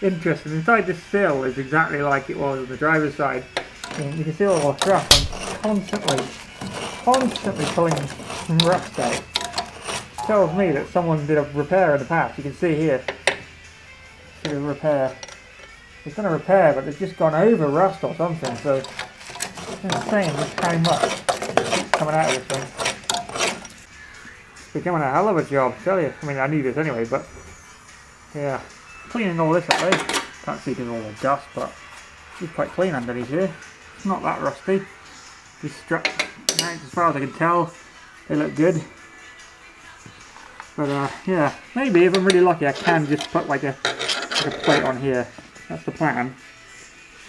interesting. Inside this sill is exactly like it was on the driver's side. And you can see all the rust. I'm constantly pulling rust out. Tells me that someone did a repair in the past. You can see here. See the repair. They've done a repair, but they've just gone over rust or something. So it's insane just how much keeps coming out of this thing. It's becoming a hell of a job, I tell you. I mean, I knew this anyway, but yeah. Cleaning all this up though. Can't see there's all the dust, but it's quite clean underneath here. It's not that rusty. These straps, as far as I can tell, they look good. But yeah, maybe if I'm really lucky I can just put like a plate on here. That's the plan.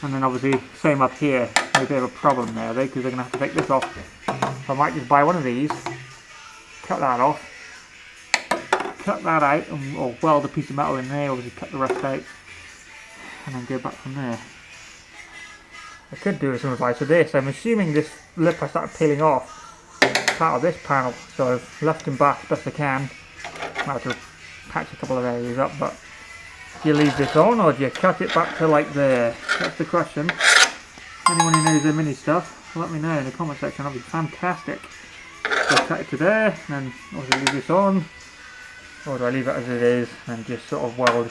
And then obviously same up here. Maybe I have a problem there though, because they're going to have to take this off. So I might just buy one of these, cut that off, cut that out, or weld a piece of metal in there, obviously cut the rest out, and then go back from there. I could do some advice with this. I'm assuming this lip I started peeling off part of this panel, so I've left them back as best I can. Might have to patch a couple of areas up, but do you leave this on or do you cut it back to like there? That's the question. Anyone who knows their mini stuff, let me know in the comment section. That'd be fantastic. So cut it to there, and then obviously leave this on, or do I leave it as it is and just sort of weld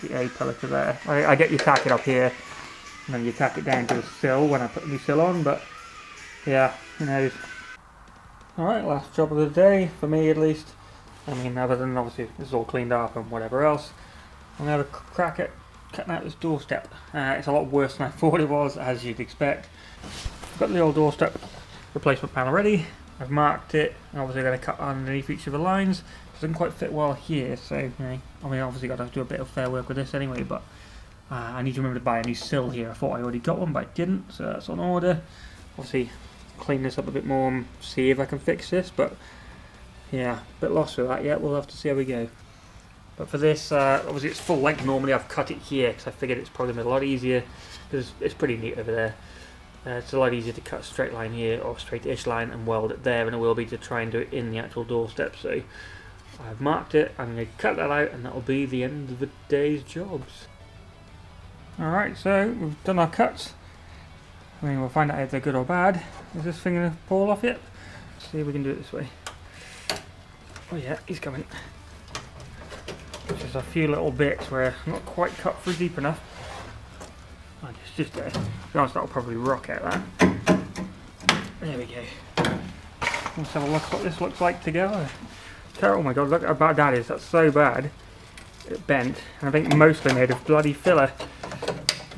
the A pillar to there? I get you tack it up here, and then you tack it down to the sill when I put the new sill on, but yeah, who knows. Alright, last job of the day, for me at least. I mean, other than obviously this is all cleaned up and whatever else. I'm going to have a crack at cutting out this doorstep. It's a lot worse than I thought it was, as you'd expect. I've got the old doorstep replacement panel ready. I've marked it, and obviously I'm going to cut underneath each of the lines. It doesn't quite fit well here, so you know, I mean, obviously got to do a bit of fair work with this anyway, but I need to remember to buy a new sill here. I thought I already got one, but I didn't, so that's on order. Obviously clean this up a bit more and see if I can fix this, but yeah, a bit lost with that yet. We'll have to see how we go. But for this, obviously it's full length. Normally I've cut it here because I figured it's probably a lot easier, because it's pretty neat over there. It's a lot easier to cut a straight line here, or straight-ish line, and weld it there than it will be to try and do it in the actual doorstep. So I've marked it, I'm going to cut that out, and that'll be the end of the day's jobs. Alright, so we've done our cuts. I mean, we'll find out if they're good or bad. Is this thing going to fall off yet? Let's see if we can do it this way. Oh yeah, he's coming. Just a few little bits where I'm not quite cut through deep enough. Oh, it's just there. To be honest, that'll probably rock out that. There we go. Let's have a look what this looks like together. Oh my god, look how bad that is. That's so bad. It bent, and I think mostly made of bloody filler.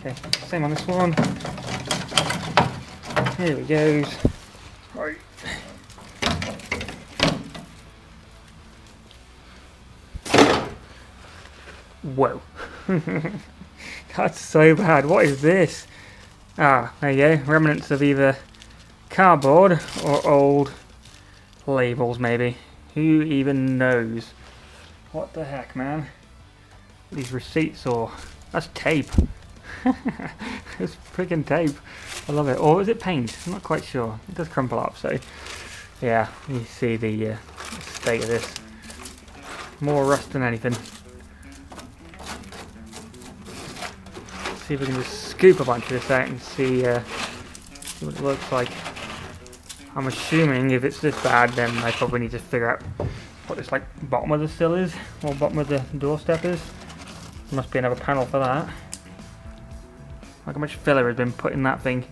Okay, same on this one. Here we goes. Right. Whoa. That's so bad. What is this? Ah, there you go. Remnants of either cardboard or old labels, maybe. Who even knows? What the heck, man? These receipts, or that's tape. It's freaking tape. I love it. Or is it paint? I'm not quite sure. It does crumple up, so yeah, you see the state of this. More rust than anything. See if we can just scoop a bunch of this out and see what it looks like. I'm assuming if it's this bad, then I probably need to figure out what this like bottom of the sill is, or bottom of the doorstep is. There must be another panel for that. Look how much filler has been put in that thing.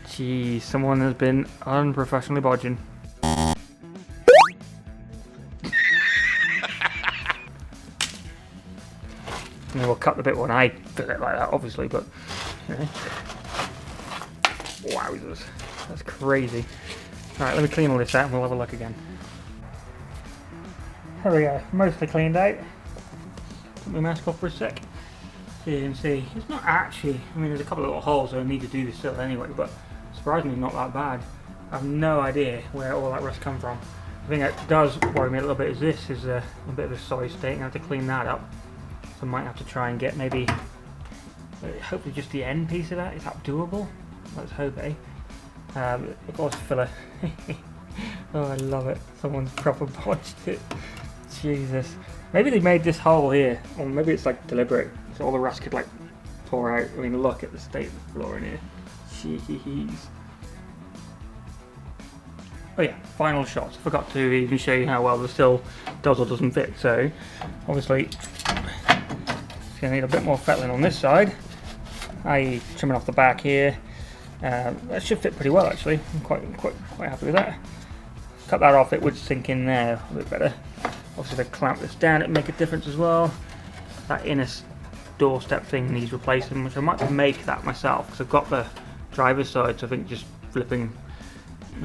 Jeez, someone has been unprofessionally bodging. And then we'll cut the bit when I fill it like that, obviously, but you know. Wowzers, that's crazy. Alright, let me clean all this out and we'll have a look again. There we go, mostly cleaned out. Put my mask off for a sec. So you can see, it's not actually, I mean there's a couple of little holes that I need to do this still anyway, but surprisingly not that bad. I have no idea where all that rust come from. The thing that does worry me a little bit is this is a bit of a sorry state, and I have to clean that up. So I might have to try and get maybe, hopefully just the end piece of that. Is that doable? Let's hope, eh? Of course, filler. Oh, I love it. Someone's proper bodged it. Jesus. Maybe they made this hole here, or maybe it's like deliberate, so all the rust could like pour out. I mean, look at the state of the floor in here. Jeez. Oh yeah, final shots. I forgot to even show you how well the still does or doesn't fit. So, obviously, it's going to need a bit more fettling on this side, i.e. trimming off the back here. That should fit pretty well actually. I'm quite happy with that. Cut that off, it would sink in there a bit better. Obviously, if I clamp this down, it'd make a difference as well. That inner doorstep thing needs replacing, which I might make that myself because I've got the driver's side, so I think just flipping,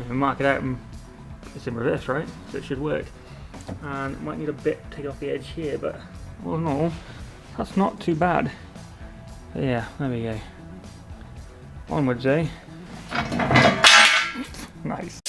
mark it out, and it's in reverse, right? So it should work. And it might need a bit to take off the edge here, but all in all, that's not too bad. But yeah, there we go. Onwards, eh? Nice.